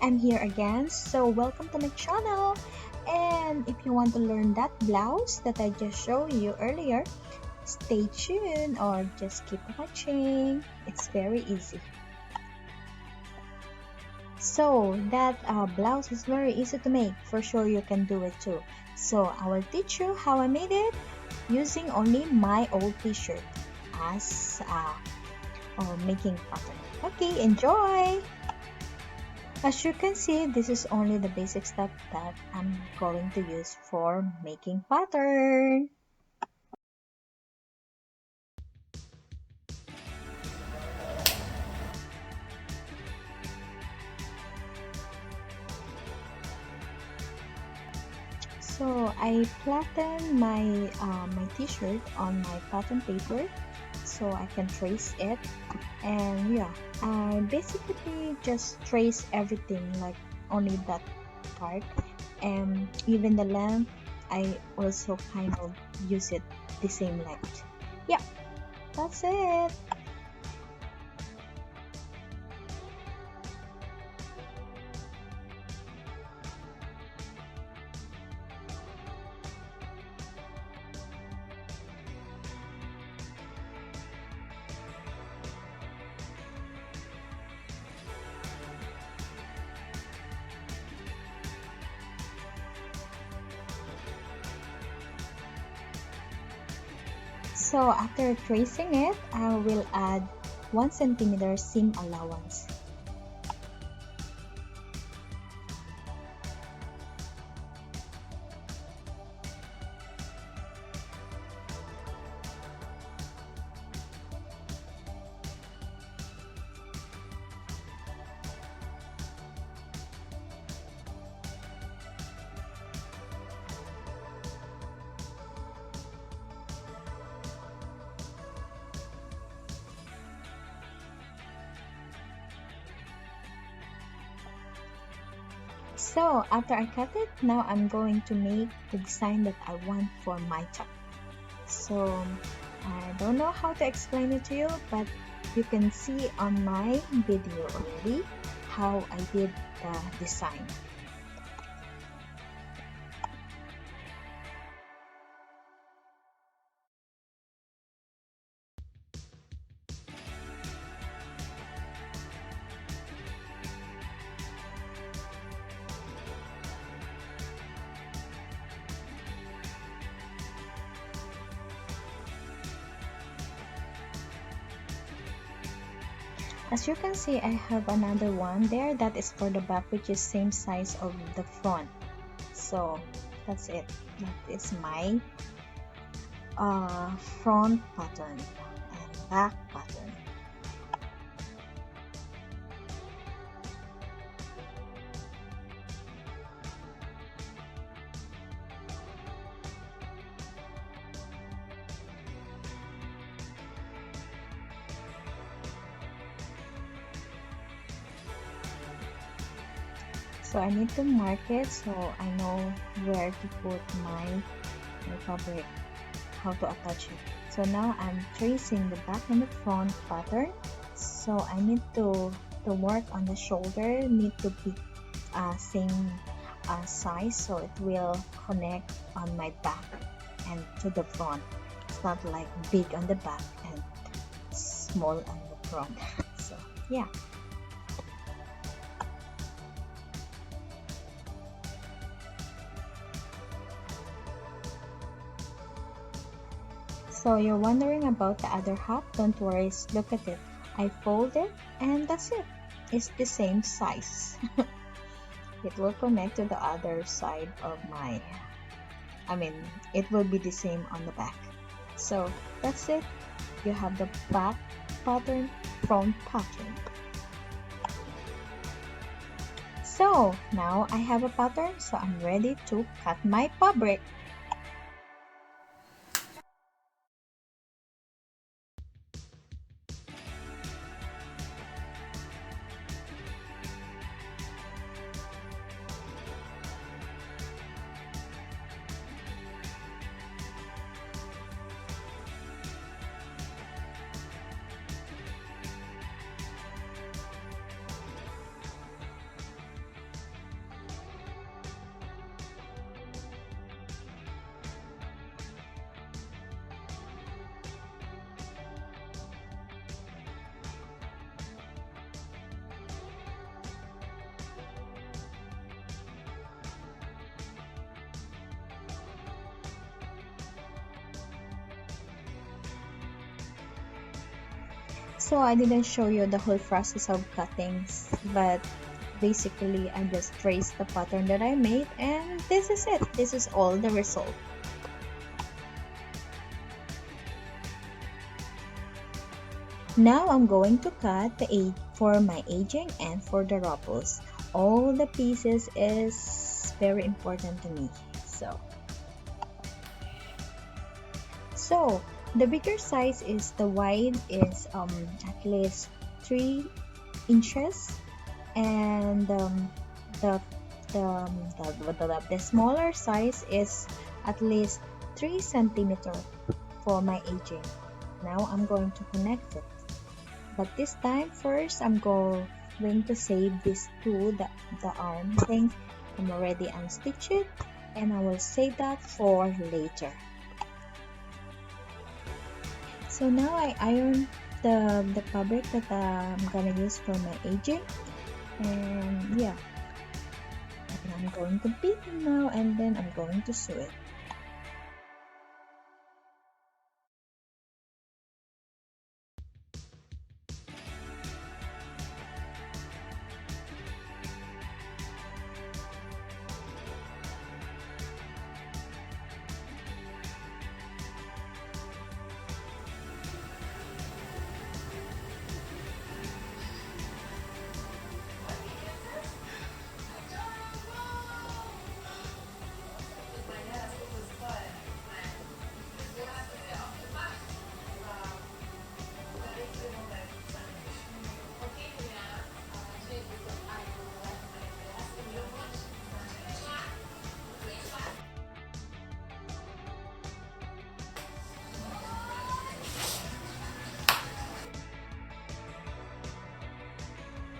I'm here again. So welcome to my channel. And if you want to learn that blouse that I just showed you earlier, stay tuned or just keep watching. It's very easy. So that blouse is very easy to make. For sure you can do it too. So I will teach you how I made it using only my old t-shirt as making pattern. Okay, enjoy! As you can see, this is only the basic stuff that I'm going to use for making pattern. So I flatten my t-shirt on my pattern paper so I can trace it, and yeah, I basically just trace everything, like only that part, and even the length I also kind of use it the same length. Yeah, that's it. So after tracing it, I will add 1 centimeter seam allowance. So after I cut it, now I'm going to make the design that I want for my top. So I don't know how to explain it to you, but you can see on my video already how I did the design. As you can see, I have another one there that is for the back, which is same size of the front. So that's it. That is my front pattern and back pattern. So I need to mark it so I know where to put my fabric, how to attach it. So now I'm tracing the back and the front pattern. So I need to work on the shoulder, need to be same size so it will connect on my back and to the front. It's not like big on the back and small on the front. So yeah. So you're wondering about the other half? Don't worry, look at it. I fold it and that's it. It's the same size. It will connect to the other side of it will be the same on the back. So that's it. You have the back pattern, front pattern. So now I have a pattern, so I'm ready to cut my fabric. So I didn't show you the whole process of cuttings, but basically I just traced the pattern that I made, and this is it. This is all the result. Now I'm going to cut the edge for my edging and for the ruffles. All the pieces is very important to me. So the bigger size is the wide is at least 3 inches, and the, the smaller size is at least 3 centimeter for my edging. Now I'm going to connect it, but this time first I'm going to save these two, the arm thing. I'm already unstitched it, and I will save that for later. So now I iron the fabric that I'm gonna use for my edging, and yeah, and I'm going to beat it now, and then I'm going to sew it.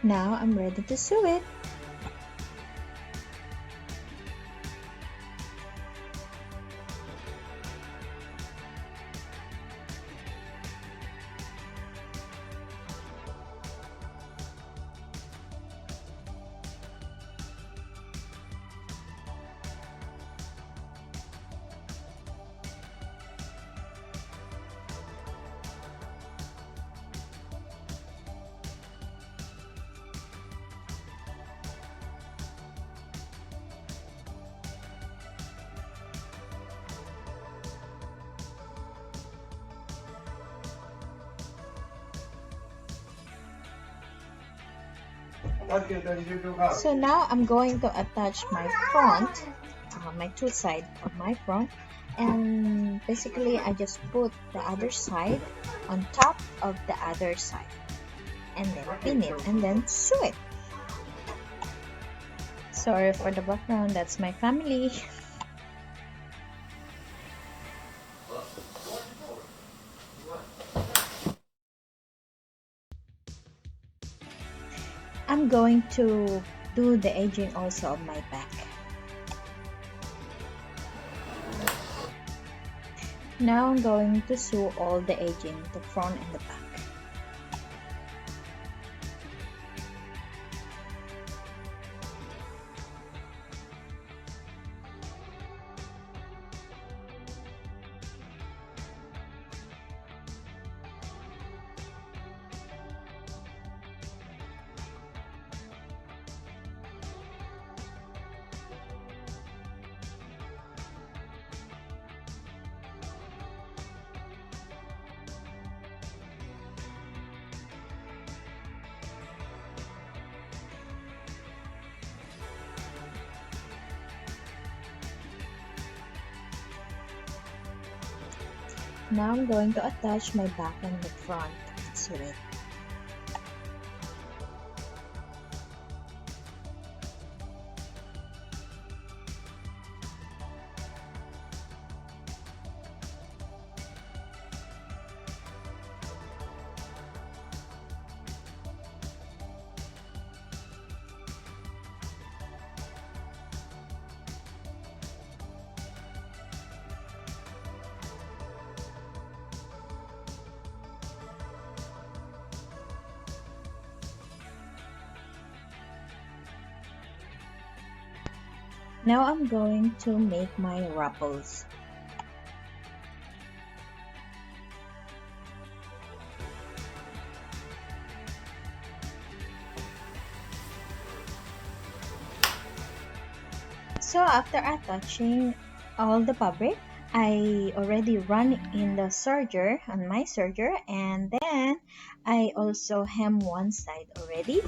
Now I'm ready to sew it. So now I'm going to attach my front, my two sides of my front, and basically I just put the other side on top of the other side, and then pin it and then sew it. Sorry for the background, that's my family. I'm going to do the edging also of my back. Now I'm going to sew all the edging, the front and the back. Now I'm going to attach my back and the front and sew it. Now I'm going to make my ruffles. So after attaching all the fabric, I already run in the serger on my serger, and then I also hem one side already.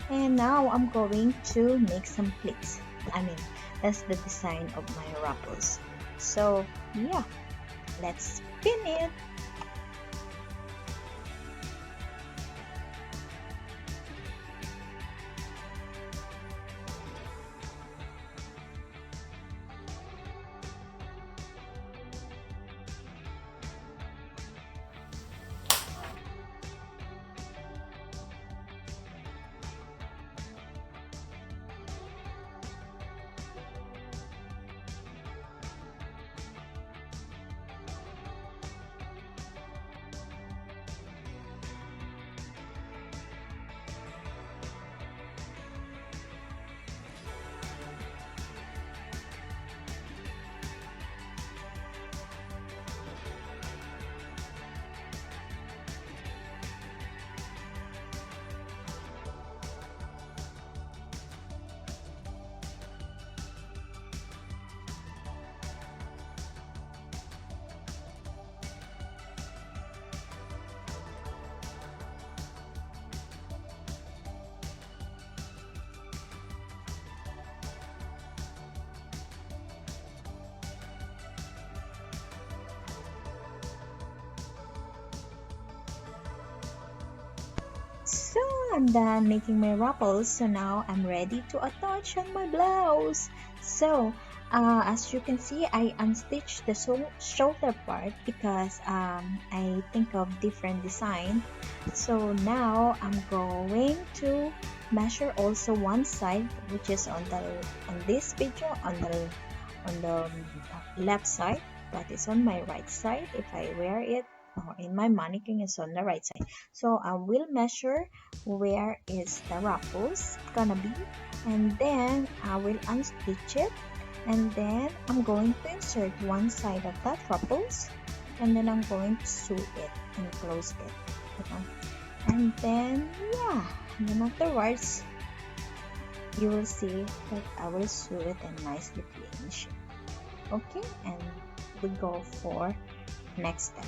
And now I'm going to make some pleats. I mean, that's the design of my ruffles. So yeah, let's pin it. So I'm done making my ruffles. So now I'm ready to attach on my blouse. So as you can see, I unstitched the shoulder part because I think of different design. So now I'm going to measure also one side, which is on this picture on the left side, but it's on my right side. If I wear it in my mannequin, it's on the right side. So I will measure where is the ruffles gonna be, and then I will unstitch it, and then I'm going to insert one side of that ruffles, and then I'm going to sew it and close it, and then yeah, and then afterwards you will see that I will sew it and nicely finish it. Okay, and we go for next step.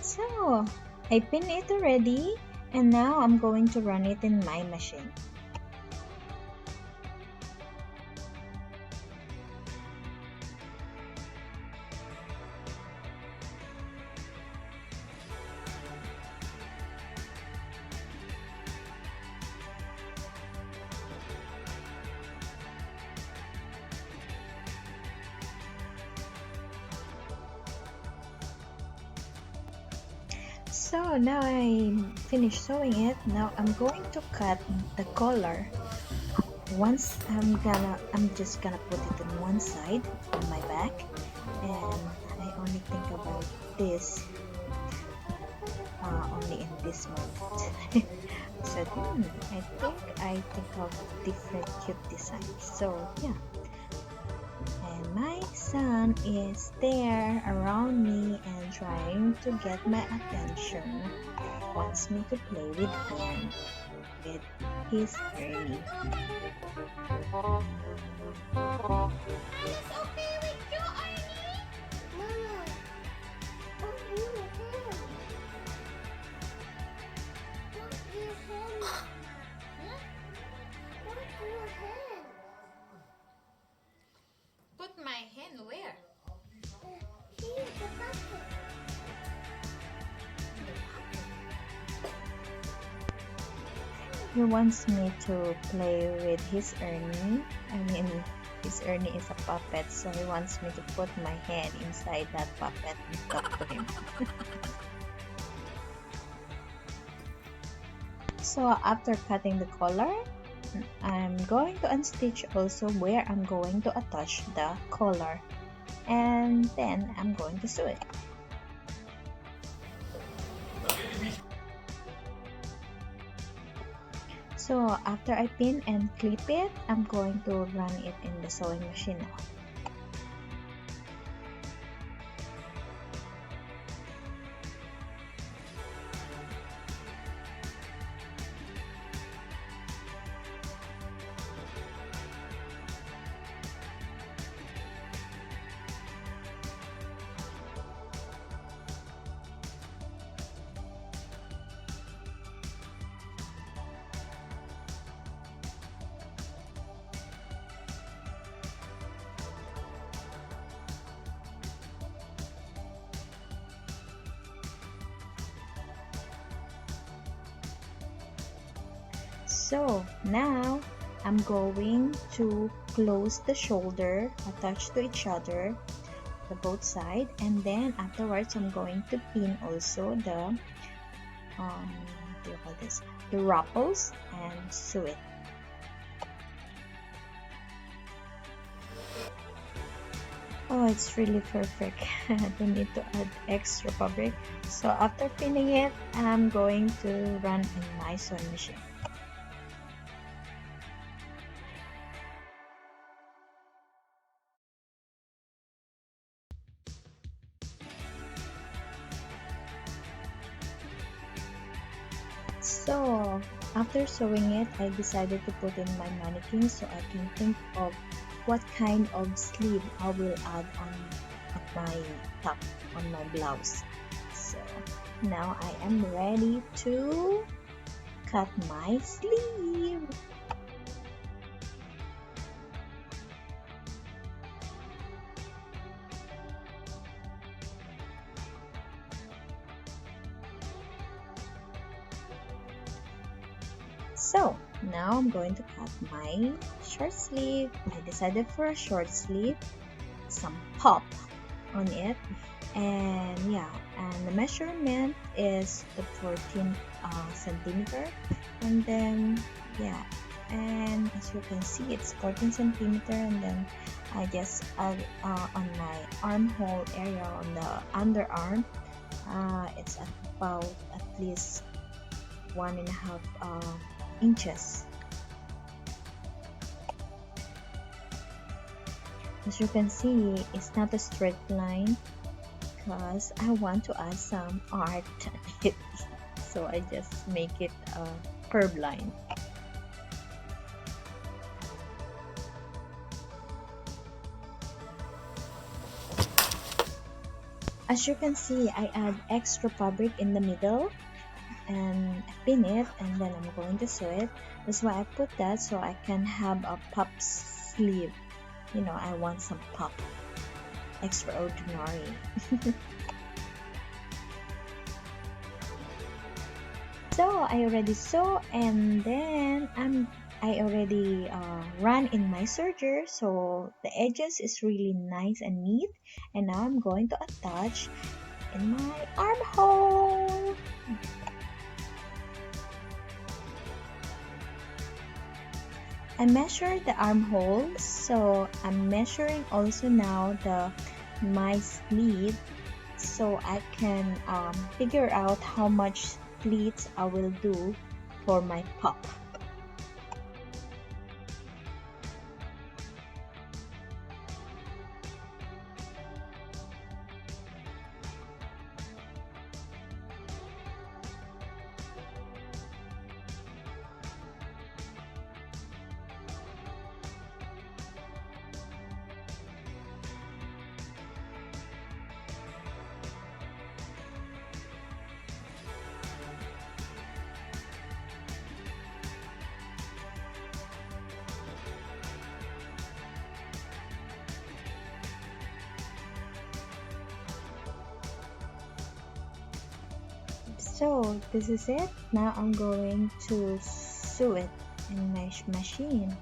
So I pin it already, and now I'm going to run it in my machine. So now I finished sewing it. Now I'm going to cut the collar. Once I'm just gonna put it on one side on my back, and I only think about this only in this moment. So I think of different cute designs. So yeah, and my son is there around me and trying to get my attention. Wants me to play with him with his early. It's okay with you, Arnie? Mama, don't do your hand. Don't do your hand. Huh? Don't do your hand. Put my hand where? Here, the bucket. He wants me to play with his Ernie. I mean, his Ernie is a puppet, so he wants me to put my head inside that puppet and talk to him. So after cutting the collar, I'm going to unstitch also where I'm going to attach the collar, and then I'm going to sew it. So after I pin and clip it, I'm going to run it in the sewing machine now. So now I'm going to close the shoulder, attach to each other, the both side, and then afterwards I'm going to pin also the what do you call this, the ruffles, and sew it. Oh, it's really perfect. I don't need to add extra fabric. So after pinning it, I'm going to run in my sewing machine. So after sewing it, I decided to put in my mannequin so I can think of what kind of sleeve I will add on my top, on my blouse. So now I am ready to cut my sleeve. So now I'm going to cut my short sleeve. I decided for a short sleeve, some pop on it, and yeah, and the measurement is the 14 centimeter, and then yeah, and as you can see it's 14 centimeter, and then I just add on my armhole area on the underarm, it's about at least 1.5 inches. As you can see, it's not a straight line because I want to add some art on it. So I just make it a curved line. As you can see, I add extra fabric in the middle and pin it, and then I'm going to sew it. That's why I put that, so I can have a pop sleeve. You know, I want some pop, extraordinary. So I already sew, and then I already run in my serger, so the edges is really nice and neat. And now I'm going to attach in my armhole. I measured the armhole, so I'm measuring also now my sleeve, so I can figure out how much pleats I will do for my pop. So this is it. Now I'm going to sew it in my machine.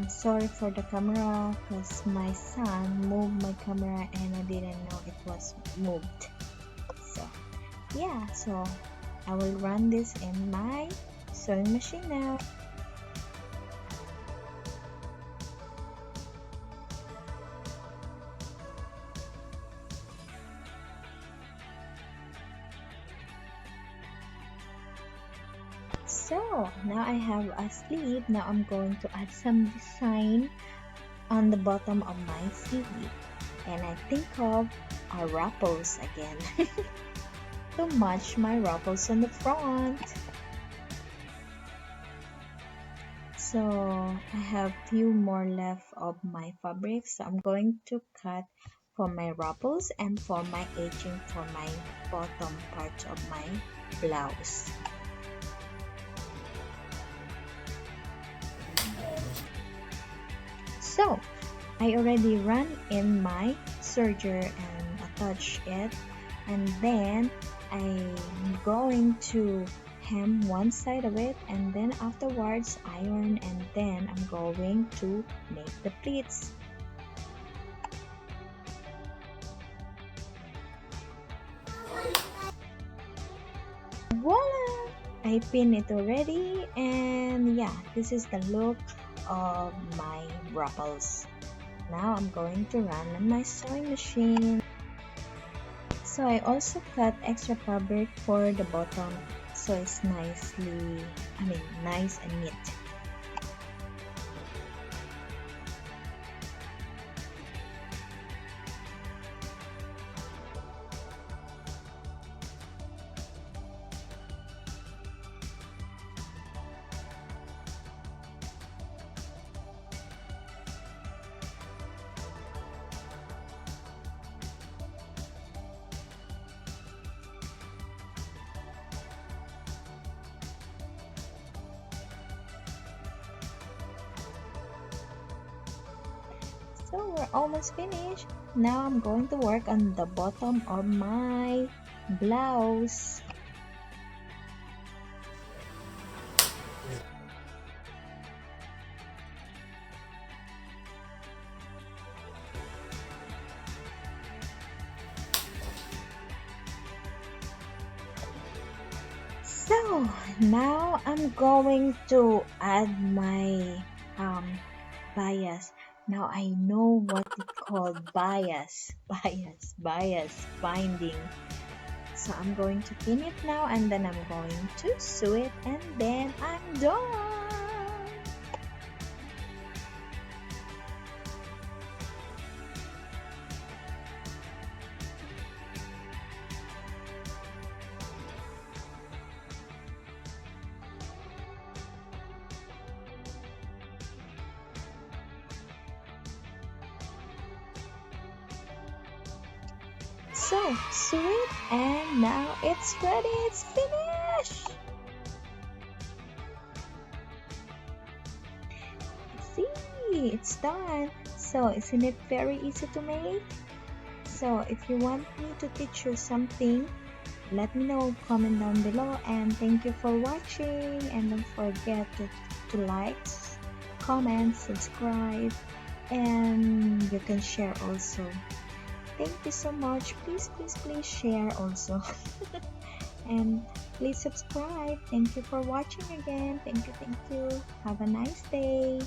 Sorry for the camera because my son moved my camera and I didn't know it was moved. So yeah, so I will run this in my sewing machine now. So now I have a sleeve. Now I'm going to add some design on the bottom of my sleeve, and I think of our ruffles again to match my ruffles on the front. So I have few more left of my fabric, so I'm going to cut for my ruffles and for my edging for my bottom part of my blouse. So I already run in my serger and attach it, and then I'm going to hem one side of it, and then afterwards iron, and then I'm going to make the pleats. Voila! I pin it already, and yeah, this is the look of my ruffles. Now I'm going to run on my sewing machine. So I also cut extra fabric for the bottom, so it's nice and neat. So we're almost finished. Now I'm going to work on the bottom of my blouse. So now I'm going to add my bias. Now I know what it called bias binding. So I'm going to pin it now, and then I'm going to sew it, and then I'm done. So sweet, and now it's ready, it's finished. See, it's done. So isn't it very easy to make? So if you want me to teach you something, let me know, comment down below, and thank you for watching, and don't forget to like, comment, subscribe, and you can share also. Thank you so much. Please share also. And please subscribe. Thank you for watching again. Thank you. Have a nice day.